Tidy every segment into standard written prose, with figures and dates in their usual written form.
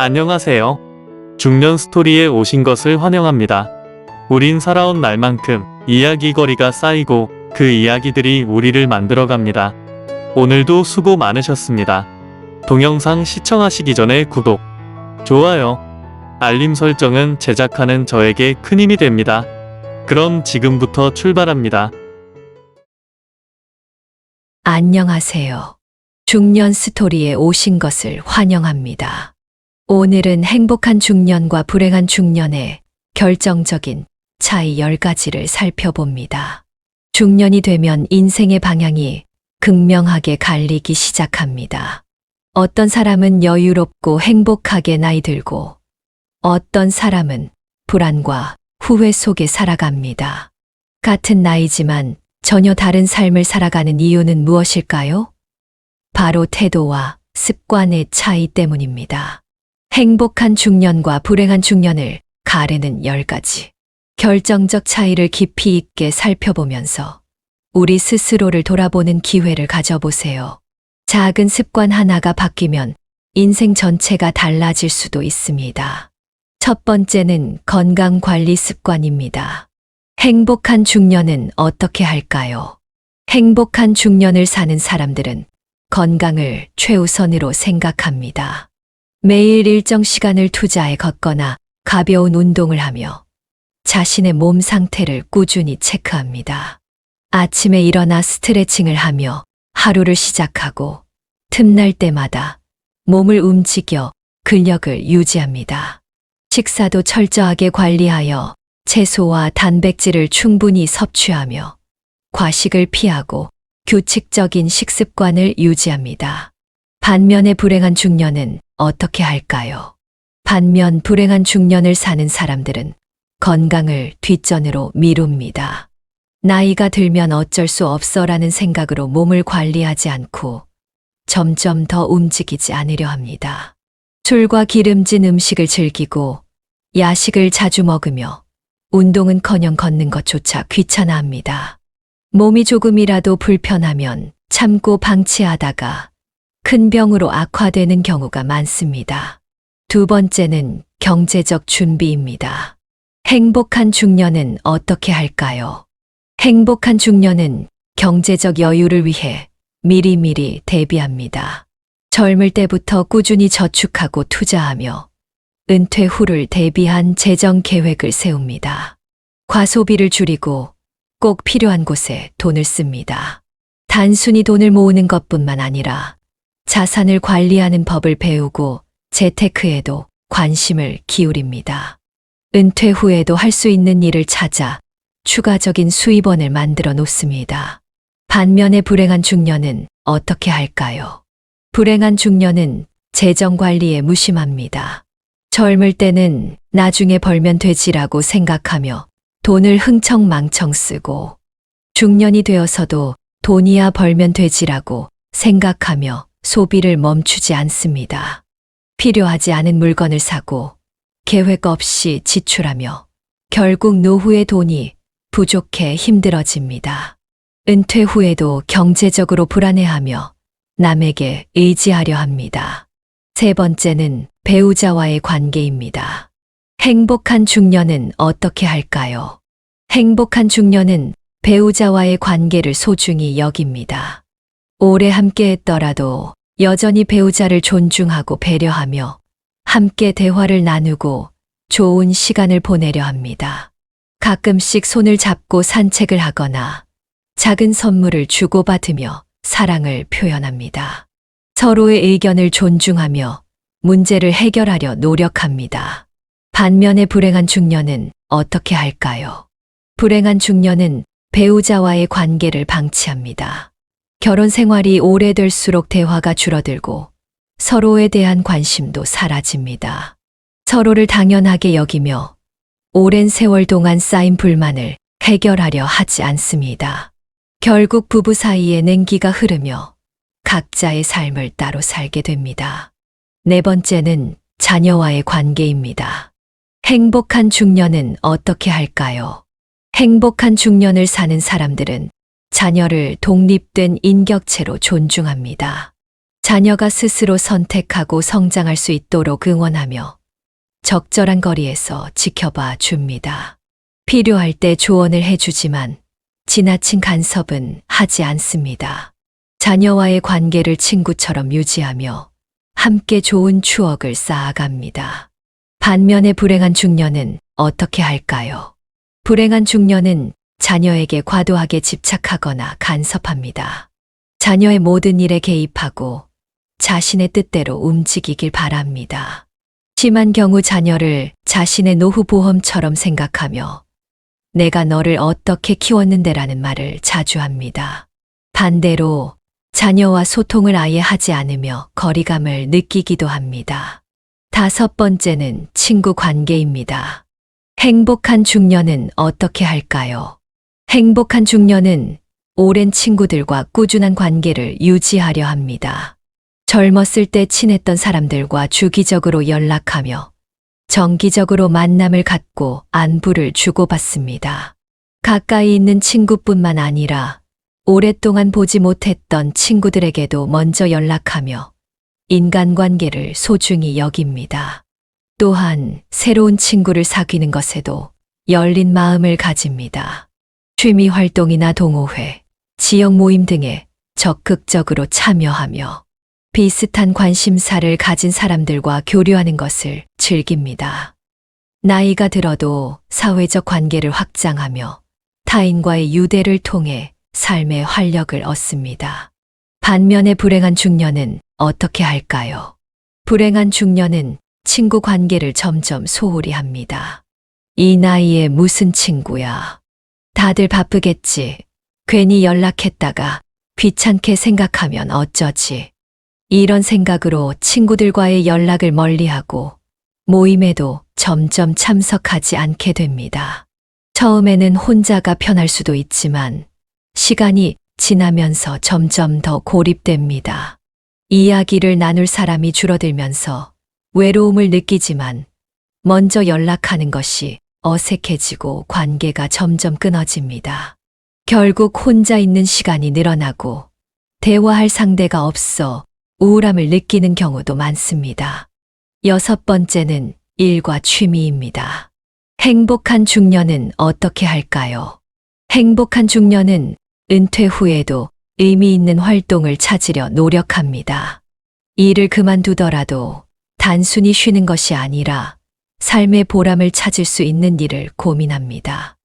안녕하세요. 중년 스토리에 오신 것을 환영합니다. 우린 살아온 날만큼 이야기거리가 쌓이고 그 이야기들이 우리를 만들어갑니다. 오늘도 수고 많으셨습니다. 동영상 시청하시기 전에 구독, 좋아요, 알림 설정은 제작하는 저에게 큰 힘이 됩니다. 그럼 지금부터 출발합니다. 안녕하세요. 중년 스토리에 오신 것을 환영합니다. 오늘은 행복한 중년과 불행한 중년의 결정적인 차이 10가지를 살펴봅니다. 중년이 되면 인생의 방향이 극명하게 갈리기 시작합니다. 어떤 사람은 여유롭고 행복하게 나이 들고, 어떤 사람은 불안과 후회 속에 살아갑니다. 같은 나이지만 전혀 다른 삶을 살아가는 이유는 무엇일까요? 바로 태도와 습관의 차이 때문입니다. 행복한 중년과 불행한 중년을 가르는 10가지 결정적 차이를 깊이 있게 살펴보면서 우리 스스로를 돌아보는 기회를 가져보세요. 작은 습관 하나가 바뀌면 인생 전체가 달라질 수도 있습니다. 첫 번째는 건강관리 습관입니다. 행복한 중년은 어떻게 할까요? 행복한 중년을 사는 사람들은 건강을 최우선으로 생각합니다. 매일 일정 시간을 투자해 걷거나 가벼운 운동을 하며 자신의 몸 상태를 꾸준히 체크합니다. 아침에 일어나 스트레칭을 하며 하루를 시작하고 틈날 때마다 몸을 움직여 근력을 유지합니다. 식사도 철저하게 관리하여 채소와 단백질을 충분히 섭취하며 과식을 피하고 규칙적인 식습관을 유지합니다. 반면에 불행한 중년은 어떻게 할까요? 반면 불행한 중년을 사는 사람들은 건강을 뒷전으로 미룹니다. 나이가 들면 어쩔 수 없어라는 생각으로 몸을 관리하지 않고 점점 더 움직이지 않으려 합니다. 술과 기름진 음식을 즐기고 야식을 자주 먹으며 운동은커녕 걷는 것조차 귀찮아합니다. 몸이 조금이라도 불편하면 참고 방치하다가 큰 병으로 악화되는 경우가 많습니다. 두 번째는 경제적 준비입니다. 행복한 중년은 어떻게 할까요? 행복한 중년은 경제적 여유를 위해 미리미리 대비합니다. 젊을 때부터 꾸준히 저축하고 투자하며 은퇴 후를 대비한 재정 계획을 세웁니다. 과소비를 줄이고 꼭 필요한 곳에 돈을 씁니다. 단순히 돈을 모으는 것뿐만 아니라 자산을 관리하는 법을 배우고 재테크에도 관심을 기울입니다. 은퇴 후에도 할 수 있는 일을 찾아 추가적인 수입원을 만들어 놓습니다. 반면에 불행한 중년은 어떻게 할까요? 불행한 중년은 재정 관리에 무심합니다. 젊을 때는 나중에 벌면 되지라고 생각하며 돈을 흥청망청 쓰고, 중년이 되어서도 돈이야 벌면 되지라고 생각하며 소비를 멈추지 않습니다. 필요하지 않은 물건을 사고 계획 없이 지출하며 결국 노후에 돈이 부족해 힘들어집니다. 은퇴 후에도 경제적으로 불안해하며 남에게 의지하려 합니다. 세 번째는 배우자와의 관계입니다. 행복한 중년은 어떻게 할까요? 행복한 중년은 배우자와의 관계를 소중히 여깁니다. 오래 함께 했더라도 여전히 배우자를 존중하고 배려하며 함께 대화를 나누고 좋은 시간을 보내려 합니다. 가끔씩 손을 잡고 산책을 하거나 작은 선물을 주고받으며 사랑을 표현합니다. 서로의 의견을 존중하며 문제를 해결하려 노력합니다. 반면에 불행한 중년은 어떻게 할까요? 불행한 중년은 배우자와의 관계를 방치합니다. 결혼 생활이 오래될수록 대화가 줄어들고 서로에 대한 관심도 사라집니다. 서로를 당연하게 여기며 오랜 세월 동안 쌓인 불만을 해결하려 하지 않습니다. 결국 부부 사이에 냉기가 흐르며 각자의 삶을 따로 살게 됩니다. 네 번째는 자녀와의 관계입니다. 행복한 중년은 어떻게 할까요? 행복한 중년을 사는 사람들은 자녀를 독립된 인격체로 존중합니다. 자녀가 스스로 선택하고 성장할 수 있도록 응원하며 적절한 거리에서 지켜봐 줍니다. 필요할 때 조언을 해주지만 지나친 간섭은 하지 않습니다. 자녀와의 관계를 친구처럼 유지하며 함께 좋은 추억을 쌓아갑니다. 반면에 불행한 중년은 어떻게 할까요? 불행한 중년은 자녀에게 과도하게 집착하거나 간섭합니다. 자녀의 모든 일에 개입하고 자신의 뜻대로 움직이길 바랍니다. 심한 경우 자녀를 자신의 노후 보험처럼 생각하며 내가 너를 어떻게 키웠는데라는 말을 자주 합니다. 반대로 자녀와 소통을 아예 하지 않으며 거리감을 느끼기도 합니다. 5번째는 친구 관계입니다. 행복한 중년은 어떻게 할까요? 행복한 중년은 오랜 친구들과 꾸준한 관계를 유지하려 합니다. 젊었을 때 친했던 사람들과 주기적으로 연락하며 정기적으로 만남을 갖고 안부를 주고받습니다. 가까이 있는 친구뿐만 아니라 오랫동안 보지 못했던 친구들에게도 먼저 연락하며 인간관계를 소중히 여깁니다. 또한 새로운 친구를 사귀는 것에도 열린 마음을 가집니다. 취미 활동이나 동호회, 지역 모임 등에 적극적으로 참여하며 비슷한 관심사를 가진 사람들과 교류하는 것을 즐깁니다. 나이가 들어도 사회적 관계를 확장하며 타인과의 유대를 통해 삶의 활력을 얻습니다. 반면에 불행한 중년은 어떻게 할까요? 불행한 중년은 친구 관계를 점점 소홀히 합니다. 이 나이에 무슨 친구야? 다들 바쁘겠지. 괜히 연락했다가 귀찮게 생각하면 어쩌지? 이런 생각으로 친구들과의 연락을 멀리하고 모임에도 점점 참석하지 않게 됩니다. 처음에는 혼자가 편할 수도 있지만 시간이 지나면서 점점 더 고립됩니다. 이야기를 나눌 사람이 줄어들면서 외로움을 느끼지만 먼저 연락하는 것이 어색해지고 관계가 점점 끊어집니다. 결국 혼자 있는 시간이 늘어나고 대화할 상대가 없어 우울함을 느끼는 경우도 많습니다. 6번째는 일과 취미입니다. 행복한 중년은 어떻게 할까요? 행복한 중년은 은퇴 후에도 의미 있는 활동을 찾으려 노력합니다. 일을 그만두더라도 단순히 쉬는 것이 아니라 삶의 보람을 찾을 수 있는 일을 고민합니다.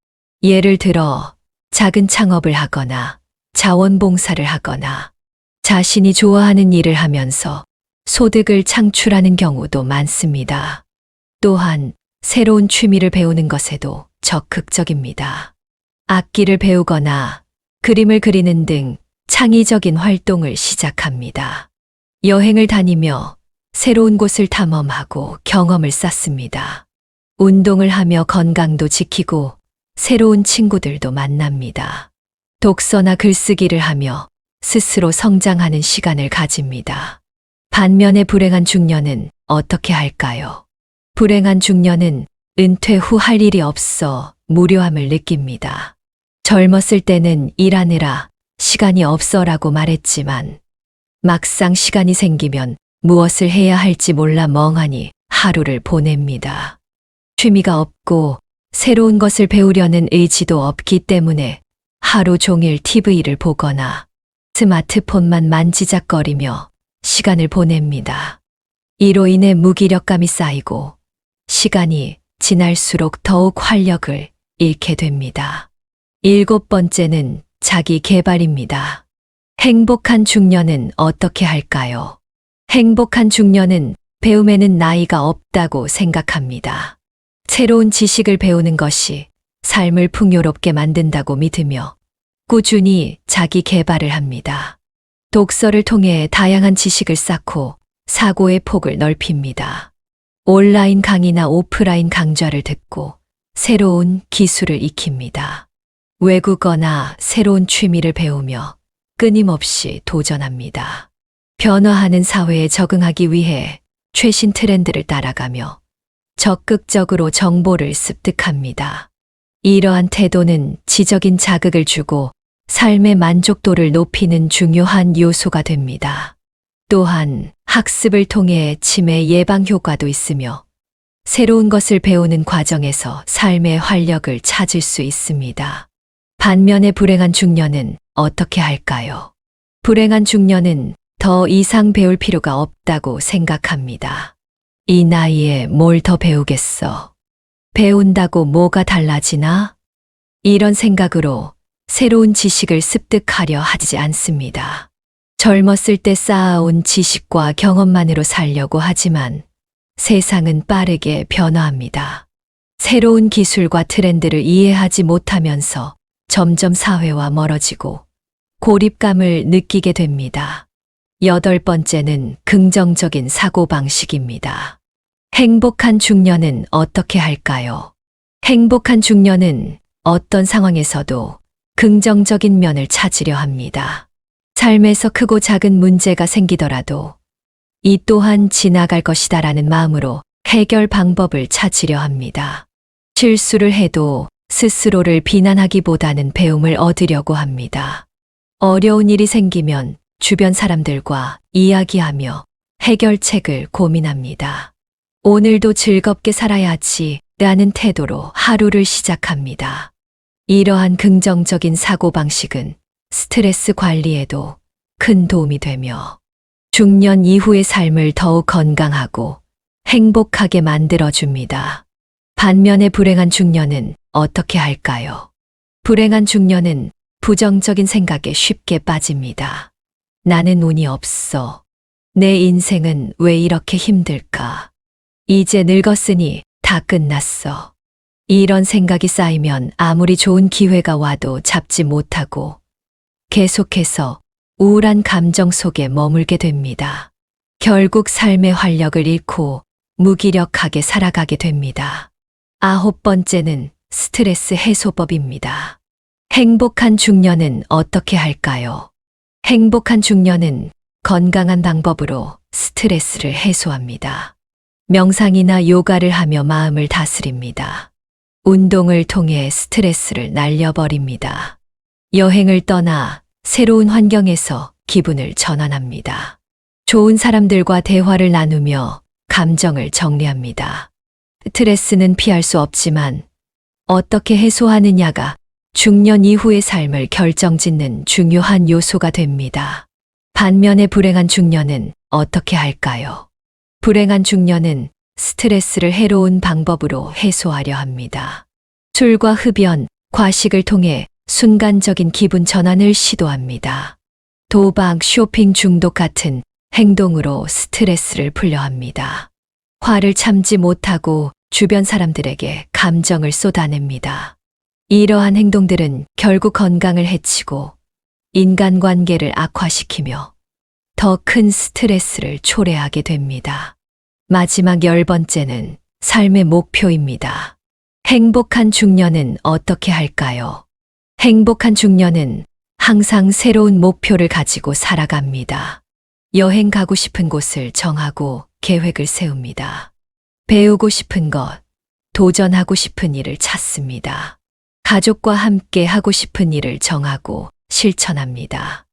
예를 들어 작은 창업을 하거나 자원봉사를 하거나 자신이 좋아하는 일을 하면서 소득을 창출하는 경우도 많습니다. 또한 새로운 취미를 배우는 것에도 적극적입니다. 악기를 배우거나 그림을 그리는 등 창의적인 활동을 시작합니다. 여행을 다니며 새로운 곳을 탐험하고 경험을 쌓습니다. 운동을 하며 건강도 지키고 새로운 친구들도 만납니다. 독서나 글쓰기를 하며 스스로 성장하는 시간을 가집니다. 반면에 불행한 중년은 어떻게 할까요? 불행한 중년은 은퇴 후 할 일이 없어 무료함을 느낍니다. 젊었을 때는 일하느라 시간이 없어라고 말했지만 막상 시간이 생기면 무엇을 해야 할지 몰라 멍하니 하루를 보냅니다. 취미가 없고 새로운 것을 배우려는 의지도 없기 때문에 하루 종일 TV를 보거나 스마트폰만 만지작거리며 시간을 보냅니다. 이로 인해 무기력감이 쌓이고 시간이 지날수록 더욱 활력을 잃게 됩니다. 7번째는 자기 개발입니다. 행복한 중년은 어떻게 할까요? 행복한 중년은 배움에는 나이가 없다고 생각합니다. 새로운 지식을 배우는 것이 삶을 풍요롭게 만든다고 믿으며 꾸준히 자기 개발을 합니다. 독서를 통해 다양한 지식을 쌓고 사고의 폭을 넓힙니다. 온라인 강의나 오프라인 강좌를 듣고 새로운 기술을 익힙니다. 외국어나 새로운 취미를 배우며 끊임없이 도전합니다. 변화하는 사회에 적응하기 위해 최신 트렌드를 따라가며 적극적으로 정보를 습득합니다. 이러한 태도는 지적인 자극을 주고 삶의 만족도를 높이는 중요한 요소가 됩니다. 또한 학습을 통해 치매 예방 효과도 있으며 새로운 것을 배우는 과정에서 삶의 활력을 찾을 수 있습니다. 반면에 불행한 중년은 어떻게 할까요? 불행한 중년은 더 이상 배울 필요가 없다고 생각합니다. 이 나이에 뭘 더 배우겠어? 배운다고 뭐가 달라지나? 이런 생각으로 새로운 지식을 습득하려 하지 않습니다. 젊었을 때 쌓아온 지식과 경험만으로 살려고 하지만 세상은 빠르게 변화합니다. 새로운 기술과 트렌드를 이해하지 못하면서 점점 사회와 멀어지고 고립감을 느끼게 됩니다. 8번째는 긍정적인 사고방식입니다. 행복한 중년은 어떻게 할까요? 행복한 중년은 어떤 상황에서도 긍정적인 면을 찾으려 합니다. 삶에서 크고 작은 문제가 생기더라도 이 또한 지나갈 것이다라는 마음으로 해결 방법을 찾으려 합니다. 실수를 해도 스스로를 비난하기보다는 배움을 얻으려고 합니다. 어려운 일이 생기면 주변 사람들과 이야기하며 해결책을 고민합니다. 오늘도 즐겁게 살아야지 라는 태도로 하루를 시작합니다. 이러한 긍정적인 사고방식은 스트레스 관리에도 큰 도움이 되며 중년 이후의 삶을 더욱 건강하고 행복하게 만들어줍니다. 반면에 불행한 중년은 어떻게 할까요? 불행한 중년은 부정적인 생각에 쉽게 빠집니다. 나는 운이 없어. 내 인생은 왜 이렇게 힘들까? 이제 늙었으니 다 끝났어. 이런 생각이 쌓이면 아무리 좋은 기회가 와도 잡지 못하고 계속해서 우울한 감정 속에 머물게 됩니다. 결국 삶의 활력을 잃고 무기력하게 살아가게 됩니다. 9번째는 스트레스 해소법입니다. 행복한 중년은 어떻게 할까요? 행복한 중년은 건강한 방법으로 스트레스를 해소합니다. 명상이나 요가를 하며 마음을 다스립니다. 운동을 통해 스트레스를 날려버립니다. 여행을 떠나 새로운 환경에서 기분을 전환합니다. 좋은 사람들과 대화를 나누며 감정을 정리합니다. 스트레스는 피할 수 없지만 어떻게 해소하느냐가 중년 이후의 삶을 결정짓는 중요한 요소가 됩니다. 반면에 불행한 중년은 어떻게 할까요? 불행한 중년은 스트레스를 해로운 방법으로 해소하려 합니다. 술과 흡연, 과식을 통해 순간적인 기분 전환을 시도합니다. 도박, 쇼핑 중독 같은 행동으로 스트레스를 풀려 합니다. 화를 참지 못하고 주변 사람들에게 감정을 쏟아냅니다. 이러한 행동들은 결국 건강을 해치고 인간관계를 악화시키며 더 큰 스트레스를 초래하게 됩니다. 마지막 10번째는 삶의 목표입니다. 행복한 중년은 어떻게 할까요? 행복한 중년은 항상 새로운 목표를 가지고 살아갑니다. 여행 가고 싶은 곳을 정하고 계획을 세웁니다. 배우고 싶은 것, 도전하고 싶은 일을 찾습니다. 가족과 함께 하고 싶은 일을 정하고 실천합니다.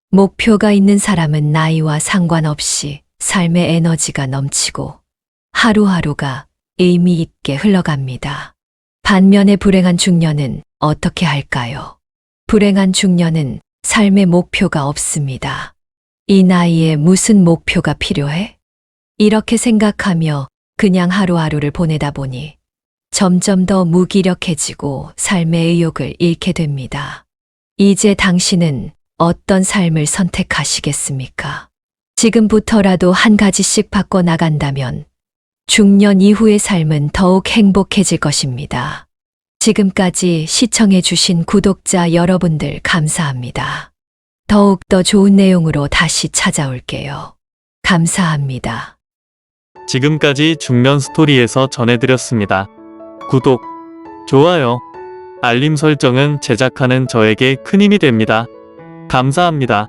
목표가 있는 사람은 나이와 상관없이 삶의 에너지가 넘치고 하루하루가 의미 있게 흘러갑니다. 반면에 불행한 중년은 어떻게 할까요? 불행한 중년은 삶의 목표가 없습니다. 이 나이에 무슨 목표가 필요해? 이렇게 생각하며 그냥 하루하루를 보내다 보니 점점 더 무기력해지고 삶의 의욕을 잃게 됩니다. 이제 당신은 어떤 삶을 선택하시겠습니까? 지금부터라도 한 가지씩 바꿔 나간다면 중년 이후의 삶은 더욱 행복해질 것입니다. 지금까지 시청해주신 구독자 여러분들 감사합니다. 더욱더 좋은 내용으로 다시 찾아올게요. 감사합니다. 지금까지 중년 스토리에서 전해드렸습니다. 구독, 좋아요, 알림 설정은 제작하는 저에게 큰 힘이 됩니다. 감사합니다.